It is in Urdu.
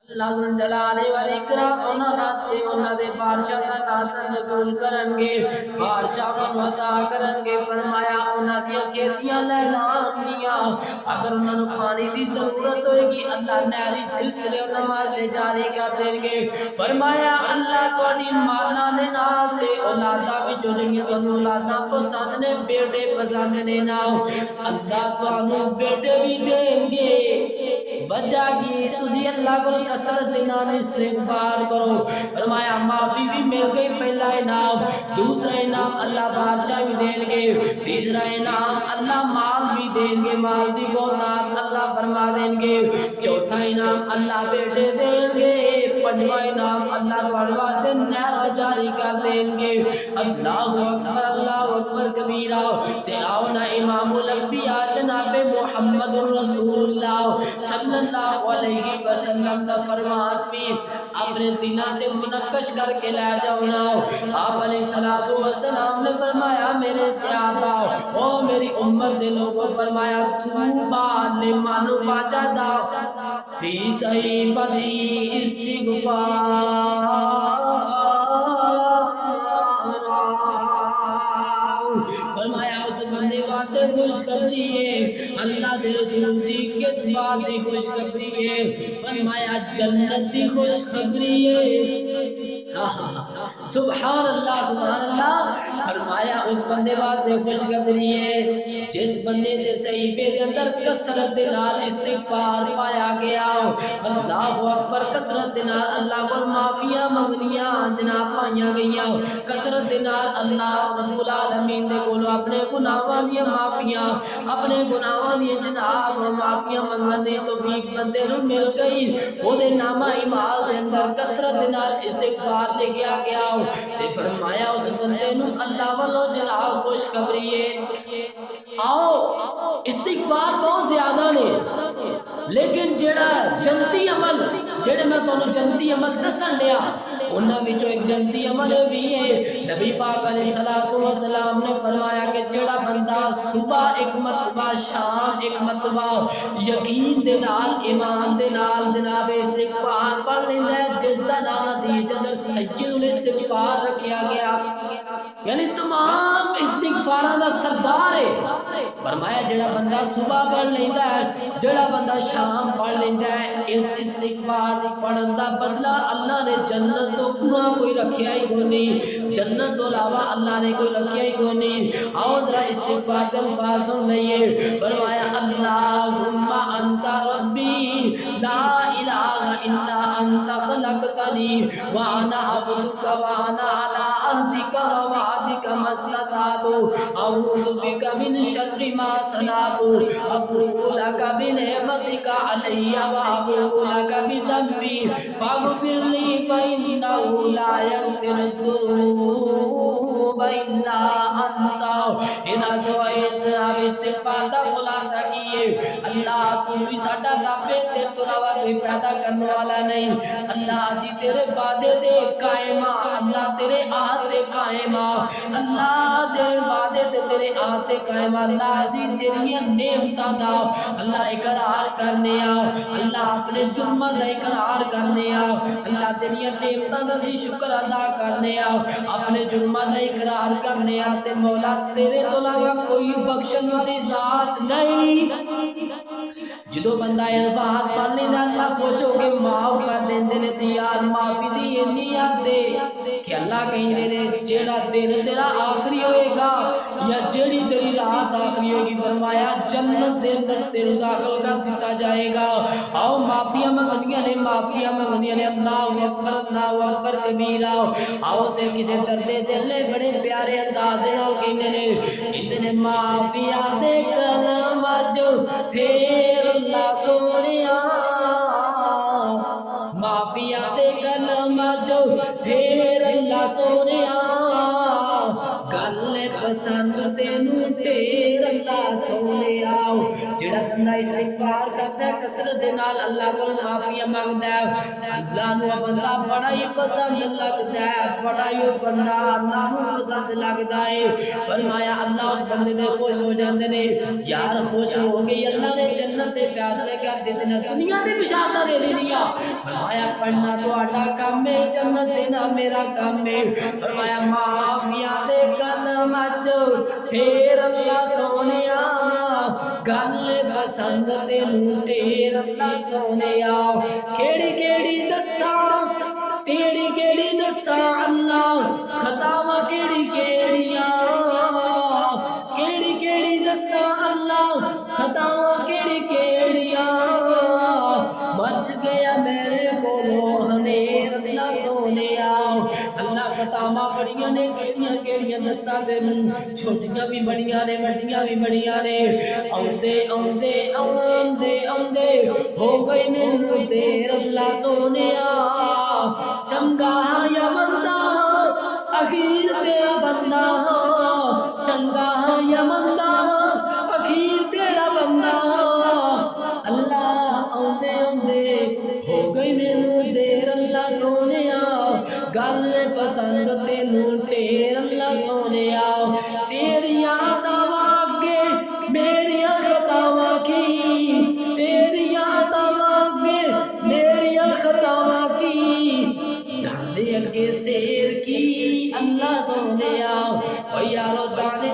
اللہ ذل جلال والاکرام انہاں دے بادشاہ دا نازل نزول کرن گے، بادشاہ نوں عطا کرن گے۔ فرمایا انہاں دی کھیتیاں لہلانگیاں، اگر انہاں نوں پانی دی ضرورت ہوئے گی اللہ نہری سلسلے انہاں واسطے جاری کر دیں گے۔ فرمایا اللہ تہاڈی مالاں دے نال تے اولاداں وچوں جڑیاں تانوں اولاداں پسند نے، بیٹے پسند نے نا، اللہ تانوں بیٹے بھی دیں گے۔ وجہ کی تسی اللہ کو کثرت نال استغفار کرو۔ فرمایا معافی بھی مل گئی، پہلا انعام، دوسرا انعام اللہ بادشاہ بھی دیں گے، تیسرا انعام اللہ مال بھی دیں گے، مال دی بہتات اللہ فرما دیں گے، چوتھا انعام اللہ بیٹے دیں گے، پنجواں انعام اللہ تہاڈے واسطے نہر جاری کر دیں گے۔ اللہ اکبر کبیرہ۔ تے آؤ نا امام الانبیاء جناب محمد رسول اللہ صلی اللہ علیہ وسلم دا فرمان بھی اپنے دلوں تے منقش کر کے لے جاؤنا۔ آپ علیہ السلام نے فرمایا میرے صحابہ او میری امت دے لوگوں، فرمایا توبہ لمن وجد فی صحیفتی استغفار، فرمایا اس بندے واسطے خوشخبری ہے۔ اللہ دے رسول دی کس بات دی خوشخبری ہے؟ فرمایا جنت دی خوشخبری ہے۔ سبحان اللہ سبحان اللہ۔ فرمایا اس بندے واسطے خوشخبری ہے جس بندے دے صحیفے دے اندر کثرت دے نال استغفار پایا گیا۔ اللہ اکبر۔ کثرت دے نال اللہ کو معافیاں منگنیاں جناب پائیاں گئیاں، کثرت دے نال اللہ رب العالمین دے کولوں اپنے گناہاں دیاں معافیاں، اپنے گناہاں دی جناب معافیاں منگن دی توفیق بندے نوں مل گئی۔ او دے نامہ اعمال دے اندر کثرت دے نال استغفار لکھیا گیا تے فرمایا اس بندے نوں اللہ والوں جناب خوشخبری ہے۔ آؤ استغفار بہت زیادہ نے، لیکن جڑا جنتی عمل، جڑے میں تانوں جنتی عمل دسن دیا انہاں وچوں ایک جنتی عمل بھی ہے۔ نبی پاک علیہ السلام نے فرمایا کہ جڑا بندہ صبح ایک مرتبہ، شام ایک مرتبہ یقین دے نال ایمان دے نال جناب استغفار پڑھ لیندا ہے، جس دا نام حدیث کے اندر سید الاستغفار رکھیا گیا، یعنی تمام استغفاراں دا سردار ہے۔ فرمایا جڑا بندہ صبح پڑھ لیندا ہے، جڑا بندہ شام پڑھ لیندا ہے، اس استغفار پڑھن دا بدلہ اللہ نے جنت تو پورا کوئی رکھیا ہی کوئی نہیں، جنت تو علاوہ اللہ نے کوئی رکھیا ہی کوئی نہیں۔ آؤ ذرا استغفار کے الفاظ سن لئیے۔ فرمایا اللہم انت ربی لا الہ الا انت خلقتنی وانا عبدک وانا علی عہدک ووعدک ما استطعت اعوذ بک من شر ما صنعت ابوء لک بنعمتک علی وابوء لک بذنبی فاغفر لی فانہ لا یغفر الذنوب الا انت۔ انہاں دعائیں استغفار دا خلاصہ کیے۔ اللہ تو ہی ساڈا کافی، تیرے تو علاوہ کوئی پیدا کرنے والا نہیں۔ اللہ اسی تیرے وعدے تے قائم ہاں، اللہ تیرے عہد تے قائم ہاں، اللہ تیرے وعدے تے تیرے عہد تے قائم ہاں۔ اللہ اسی تیریاں نعمتاں دا اللہ اقرار کرنے آ، اللہ اپنے جرماں دا اقرار کرنے آ، اللہ تیریاں نعمتاں دا اسی شکر ادا کرنے آ، اپنے جرماں دا اقرار کرنے آ تے مولا تیرے تو علاوہ کوئی بخشن والی ذات نہیں۔ جدو بندہ الفاظ پڑھ لیندے اللہ خوش ہو کے معاف کر دیندے نے تے یار معافی دی اتنی یاد دے کہ اللہ کہندے نے جیڑا دن تیرا آخری ہوئے گا یا جیڑی تیری رات آخری ہوئے گی، فرمایا جنت دے اندر تیرے داخل کر دیتا جائے گا۔ آؤ معافیاں منگنیاں نے، معافیاں منگنیاں نے۔ اللہ اکبر اللہ اکبر کبیرہ۔ آؤ تے کسے درد دل نے بڑے پیارے انداز نال کہندے نے معافیاں دے کلمہ جو پھر اللہ سونیا، معافیاں دے کلمہ جو پھر اللہ سونیا، گل پسند تینوں ڈھیر اللہ سونے آؤ جڑا بندہ استغفار کرتا ہے کثرت دے نال اللہ کو معافی مانگدا ہے اللہ نو بندہ بڑا ہی پسند لگدا ہے بڑا ہی بندہ اللہ نو پسند لگدا ہے فرمایا اللہ اس بندے دے خوش ہو جاندے نے یار خوش ہو گئی اللہ نے جنت دے فیصلے کر دیتے نے دنیا دے بشارتاں دے دینیاں فرمایا پڑھنا تہاڈا کام ہے جنت دینا میرا کام ہے فرمایا معافیاں دے کلمہ پھر اللہ سونیا گل پسند تینوں ڈھیر اللہ سونیا کیڑی کیڑی دساں تیڑی کیڑی دساں اللہ خطاواں کیڑی کیڑیاں کیڑی کیڑی دساں اللہ خطاواں کیڑی کیڑیاں بچ گیا میرے کولو ہنیر اللہ سونیا اللہ خطاواں بڑیاں نے کیڑیاں کیڑیاں دساں تینوں چھوٹیاں بھی بڑیاں نے وڈیاں بھی بڑیاں نے آندے آندے آندے آندے ہو گئی مینوں دیر اللہ سونیا چنگا یا بندہ اخیر تیرا بندہ چنگا یا بندہ اخیر تیرا بندہ اللہ آندے آندے ہو گئی مینوں دیر اللہ سونیا گل پسند تینوں ڈھیر اللہ سونیا تیریاں دعواں اگے میریاں خطاواں کی تیریاں دعواں اگے میریاں خطاواں کی دانے اگے سیر کی اللہ سونیا او یارو دانے